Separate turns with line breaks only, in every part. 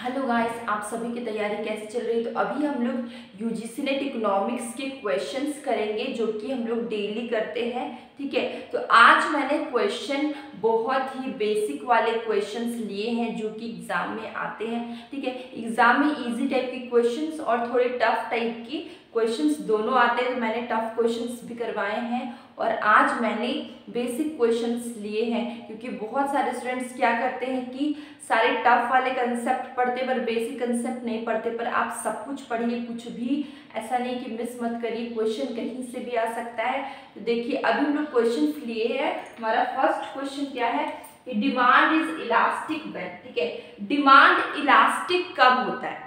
Hello guys, आप सभी की तैयारी कैसे चल रही है। तो अभी हम लोग यूजीसी नेट इकोनॉमिक्स के क्वेश्चंस करेंगे जो कि हम लोग डेली करते हैं। ठीक है, तो आज मैंने क्वेश्चन बहुत ही बेसिक वाले क्वेश्चंस लिए हैं जो कि एग्जाम में आते हैं। ठीक है, एग्जाम में इजी टाइप के क्वेश्चंस और थोड़े टफ टाइप की क्वेश्चंस दोनों आते हैं। तो मैंने टफ क्वेश्चंस भी करवाए हैं और आज मैंने बेसिक क्वेश्चंस लिए हैं, क्योंकि बहुत सारे स्टूडेंट्स क्या करते हैं कि सारे टफ वाले कंसेप्ट पढ़ते पर बेसिक कंसेप्ट नहीं पढ़ते। पर आप सब कुछ पढ़िए, कुछ भी ऐसा नहीं कि मिस मत करिए, क्वेश्चन कहीं से भी आ सकता है। तो देखिए अभी हम लोग क्वेश्चन लिए हैं। हमारा फर्स्ट क्वेश्चन क्या है, डिमांड इज इलास्टिक व्हेन। ठीक है, डिमांड इलास्टिक कब होता है।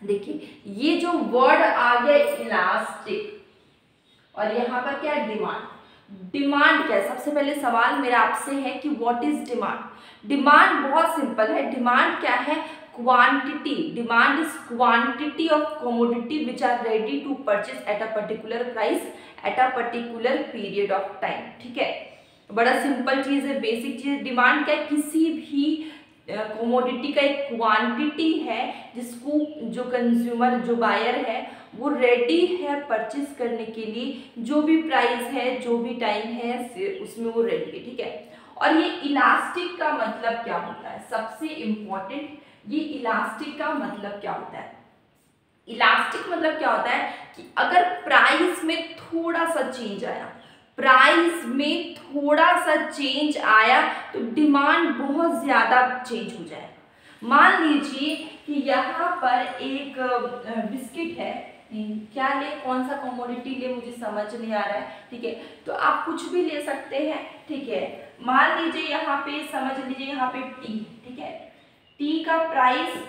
देखिए ये जो वर्ड आ गया इलास्टिक और यहाँ पर क्या है डिमांड। डिमांड क्या है, सबसे पहले सवाल मेरा आपसे है कि व्हाट इज डिमांड। डिमांड बहुत सिंपल है। डिमांड क्या है, quantity. Demand is quantity of commodity which are ready to purchase at a particular price at a particular period of time. ठीक है, बड़ा सिंपल चीज है, बेसिक चीज। डिमांड क्या है, किसी भी कमोडिटी का एक क्वांटिटी है जिसको जो कंज्यूमर जो बायर है वो रेडी है परचेज करने के लिए, जो भी प्राइस है जो भी टाइम है उसमें वो रेडी है। ठीक है, और ये इलास्टिक का मतलब क्या होता है, सबसे इंपॉर्टेंट, ये इलास्टिक का मतलब क्या होता है। इलास्टिक मतलब क्या होता है कि अगर प्राइस में थोड़ा सा चेंज आया, प्राइस में थोड़ा सा चेंज आया तो डिमांड बहुत ज्यादा चेंज हो जाएगा। मान लीजिए कि यहाँ पर एक बिस्किट है, क्या ले, कौन सा कमोडिटी ले मुझे समझ नहीं आ रहा है। ठीक है, तो आप कुछ भी ले सकते हैं। ठीक है, मान लीजिए यहाँ पे, समझ लीजिए यहाँ पे टी। ठीक है, टी का प्राइस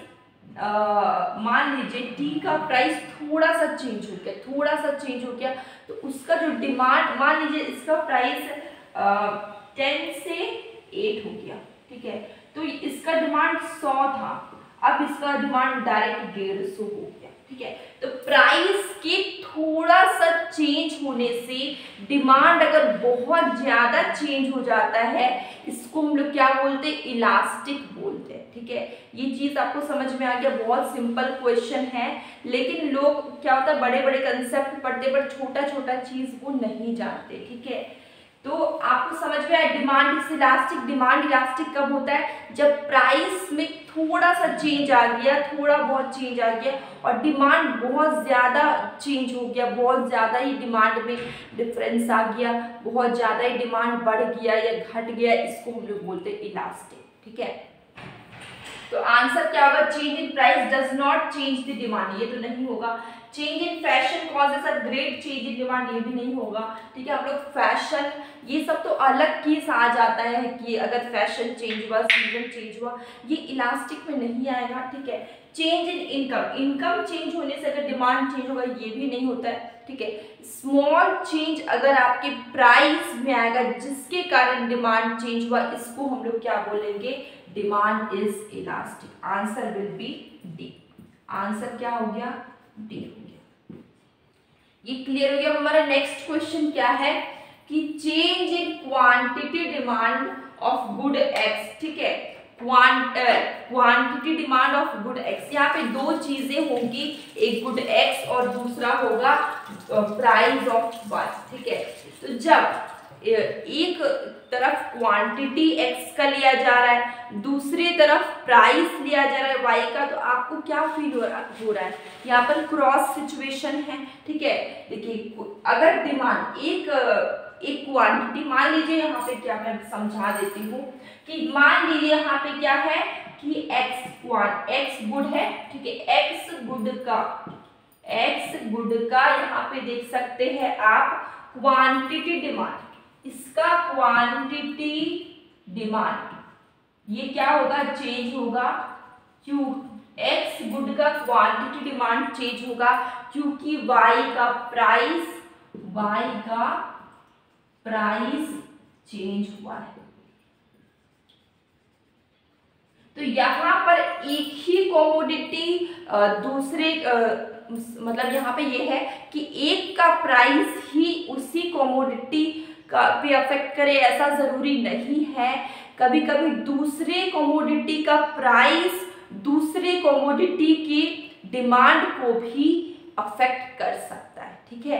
मान लीजिए टी का प्राइस थोड़ा सा चेंज हो गया, थोड़ा सा चेंज हो गया तो उसका जो डिमांड, मान लीजिए इसका प्राइस 10 से 8 हो गया। ठीक है, तो इसका डिमांड 100 था, अब इसका डिमांड डायरेक्ट 150 हो गया। ठीक है, तो प्राइस के थोड़ा सा चेंज होने से डिमांड अगर बहुत ज्यादा चेंज हो जाता है, इसको हम लोग क्या बोलते हैं, इलास्टिक बोलते हैं। ठीक है, ये चीज आपको समझ में आ गया, बहुत सिंपल क्वेश्चन है। लेकिन लोग क्या होता है, बड़े बड़े कंसेप्ट पढ़ते पर छोटा छोटा चीज वो नहीं जानते। ठीक है, तो आपको समझ में आया demand is elastic. Demand elastic कब होता है, जब प्राइस में थोड़ा सा चेंज आ गया, थोड़ा बहुत चेंज आ गया और डिमांड बहुत ज्यादा चेंज हो गया, बहुत ज्यादा ही डिमांड में डिफरेंस आ गया, बहुत ज्यादा ही डिमांड बढ़ गया या घट गया, इसको हम लोग बोलते हैं इलास्टिक। ठीक है, तो आंसर क्या होगा, change in price does not change the demand, ये तो नहीं होगा। Change in fashion causes a great change in demand, ये भी नहीं होगा। ठीक है, हम लोग फैशन ये सब तो अलग केस आ जाता है कि अगर फैशन चेंज हुआ, सीजन चेंज हुआ, ये इलास्टिक में नहीं आएगा। ठीक है, change in income, income change होने से अगर डिमांड चेंज होगा, ये भी नहीं होता है। ठीक है, स्मॉल चेंज अगर आपके प्राइस में आएगा जिसके कारण डिमांड चेंज हुआ, इसको हम लोग क्या बोलेंगे, demand is elastic. Answer will B D. Answer क्या हो गया, डी हो गया। ये क्लियर हो गया। हमारा नेक्स्ट क्वेश्चन क्या है कि change in quantity demand of good x. ठीक है, quantity demand of good x, यहाँ पे दो चीजें होंगी, एक गुड एक्स और दूसरा होगा प्राइस ऑफ वाई। ठीक है, तो जब एक तरफ क्वांटिटी एक्स का लिया जा रहा है, दूसरी तरफ प्राइस लिया जा रहा है वाई का, तो आपको क्या फील हो रहा है, यहाँ पर क्रॉस सिचुएशन है। ठीक है, देखिए अगर डिमांड एक क्वांटिटी, मान लीजिए यहाँ पे क्या, मैं समझा देती हूँ कि मान लीजिए यहाँ पे क्या है कि एक्स गुड है। ठीक है, एक्स गुड का यहाँ पे देख सकते हैं आप क्वांटिटी डिमांड, इसका क्वांटिटी डिमांड ये क्या होगा, चेंज होगा। क्यों, एक्स गुड का क्वांटिटी डिमांड चेंज होगा क्योंकि वाई का प्राइस चेंज हुआ है। तो यहाँ पर एक ही कमोडिटी दूसरे मतलब यहाँ पे ये है कि एक का प्राइस ही उसी कमोडिटी का भी अफेक्ट करे, ऐसा जरूरी नहीं है। कभी कभी दूसरे कमोडिटी का प्राइस दूसरे कमोडिटी की डिमांड को भी अफेक्ट कर सकता है। ठीक है,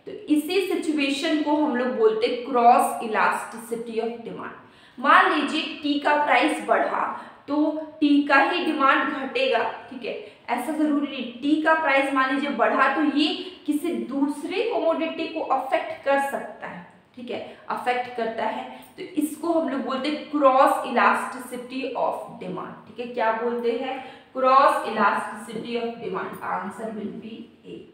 तो इसी सिचुएशन को हम लोग बोलते हैं क्रॉस इलास्टिसिटी ऑफ डिमांड। मान लीजिए टी का प्राइस बढ़ा तो टी का ही डिमांड घटेगा। ठीक है, ऐसा जरूरी नहीं, टी का प्राइस मान लीजिए बढ़ा तो ये किसी दूसरे कमोडिटी को अफेक्ट कर सकता है। ठीक है, अफेक्ट करता है, तो इसको हम लोग बोलते हैं क्रॉस इलास्टिसिटी ऑफ डिमांड। ठीक है, क्या बोलते हैं? Cross elasticity of demand. Answer will be A.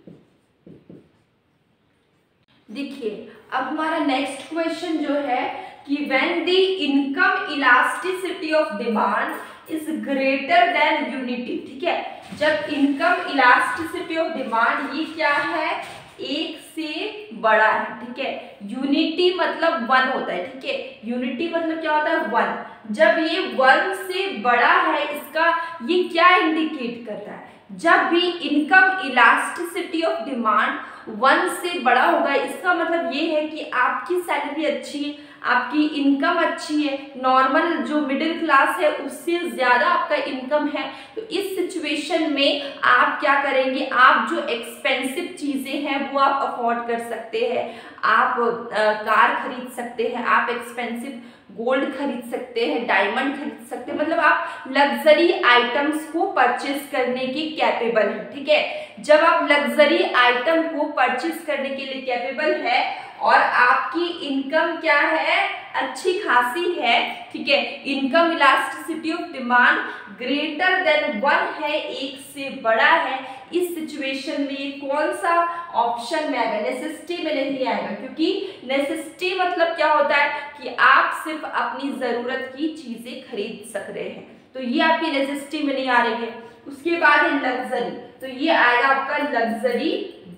देखिए अब हमारा नेक्स्ट क्वेश्चन जो है कि when the income elasticity of demand is greater than unity. ठीक है, जब इनकम इलास्टिसिटी ऑफ डिमांड ये क्या है? एक से बड़ा है। ठीक है, यूनिटी मतलब 1 होता है। ठीक है, यूनिटी मतलब क्या होता है? 1। जब ये 1 से बड़ा है, इसका ये क्या इंडिकेट कर रहा है? जब भी इनकम इलास्टिसिटी ऑफ डिमांड 1 से बड़ा होगा, इसका मतलब ये है कि आपकी सैलरी अच्छी है, आपकी इनकम अच्छी है, नॉर्मल जो मिडिल क्लास है उससे ज़्यादा आपका इनकम है। तो इस सिचुएशन में आप क्या करेंगे? आप जो एक्सपेंसिव चीज़ें हैं वो आप अफोर्ड कर सकते हैं, आप कार खरीद सकते हैं, आप एक्सपेंसिव गोल्ड खरीद सकते हैं, डायमंड खरीद सकते हैं, मतलब आप लग्जरी आइटम्स को परचेज करने के कैपेबल है। ठीक है, जब आप लग्जरी आइटम को परचेज करने के लिए कैपेबल है और आपकी इनकम क्या है? अच्छी खासी है। ठीक है, income elasticity of demand greater than 1 है, एक से बड़ा है। इस सिचुएशन में ये कौन सा ऑप्शन में आएगा? नेसेसिटी में नहीं आएगा, क्योंकि नेसेसिटी मतलब क्या होता है कि आप सिर्फ अपनी जरूरत की चीजें खरीद सक रहे हैं, तो ये आपकी नेसेसिटी में नहीं आ रही है। उसके बाद है लग्जरी, तो ये आएगा आपका लग्जरी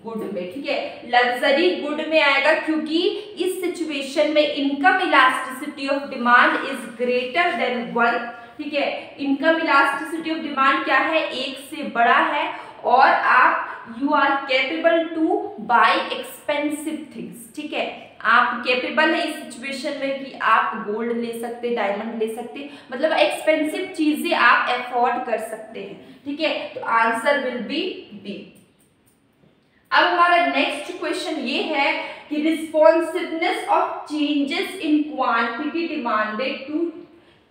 गुड में। ठीक है, लग्जरी गुड में आएगा क्योंकि इस सिचुएशन में income elasticity of demand is greater then 1। ठीक है, इनकम इलास्टिसिटी ऑफ डिमांड क्या है? एक से बड़ा है और आप you are capable to buy expensive things. ठीक है, आप कैपेबल है इस सिचुएशन में कि आप गोल्ड ले सकते, डायमंड ले सकते, मतलब एक्सपेंसिव चीजें आप अफोर्ड कर सकते हैं। ठीक है, तो आंसर विल बी बी। अब हमारा नेक्स्ट क्वेश्चन ये है कि responsiveness of changes in quantity demanded to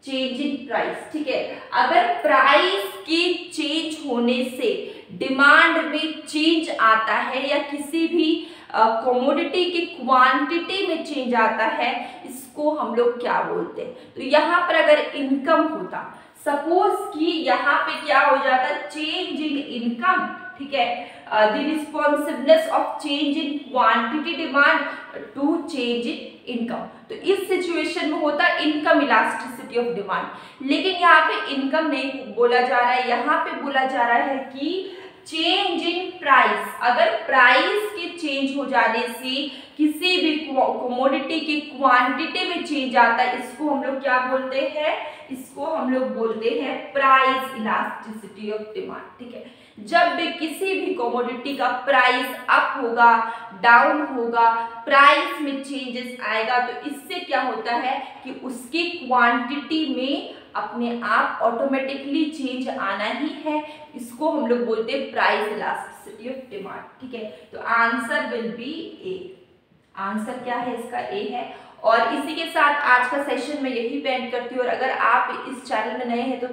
change in price. ठीक है, अगर प्राइस के चेंज होने से डिमांड में चेंज आता है या किसी भी कमोडिटी की क्वांटिटी में चेंज आता है, इसको हम लोग क्या बोलते हैं? तो यहाँ पर अगर इनकम होता, सपोज कि यहाँ पे क्या हो जाता? Change in income. ठीक है, the responsiveness of change in quantity demand to change in income. तो इस सिचुएशन में होता इनकम इलास्टिसिटी ऑफ डिमांड, लेकिन यहाँ पे इनकम नहीं बोला जा रहा है, यहाँ पे बोला जा रहा है कि चेंज इन प्राइस। अगर प्राइस के चेंज हो जाने से किसी भी कमोडिटी की क्वांटिटी में चेंज आता है, इसको हम लोग क्या बोलते हैं? इसको हम लोग बोलते हैं प्राइस इलास्टिसिटी ऑफ डिमांड। ठीक है, जब भी किसी भी कमोडिटी का प्राइस अप होगा, डाउन होगा, प्राइस में चेंजेस आएगा, तो इससे क्या होता है कि उसकी क्वांटिटी में अपने आप ऑटोमेटिकली चेंज आना ही है। इसको हम लोग बोलते हैं प्राइस इलास्टिसिटी ऑफ डिमांड। ठीक है, तो answer will be A. Answer क्या है इसका? ए है। और इसी के साथ आज का सेशन मैं यही एंड करती हूँ। और अगर आप इस चैनल में नए हैं तो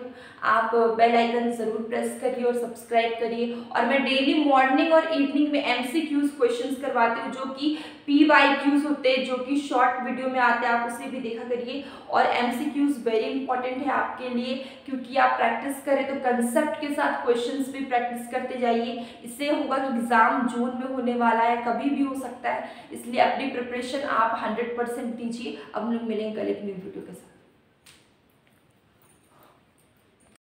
आप बेल आइकन जरूर प्रेस करिए और सब्सक्राइब करिए। और मैं डेली मॉर्निंग और इवनिंग में MCQs क्वेश्चंस करवाती हूँ, जो कि PYQs होते हैं, जो कि शॉर्ट वीडियो में आते हैं, आप उसे भी देखा करिए। और MCQs वेरी इंपॉर्टेंट है आपके लिए, क्योंकि आप प्रैक्टिस करें तो कंसेप्ट के साथ क्वेश्चंस भी प्रैक्टिस करते जाइए। इससे होगा कि एग्जाम जून में होने वाला है, कभी भी हो सकता है, इसलिए अपनी प्रिपरेशन आप 100% दीजिए। अब हम लोग मिलेंगे कल एक न्यू वीडियो के साथ।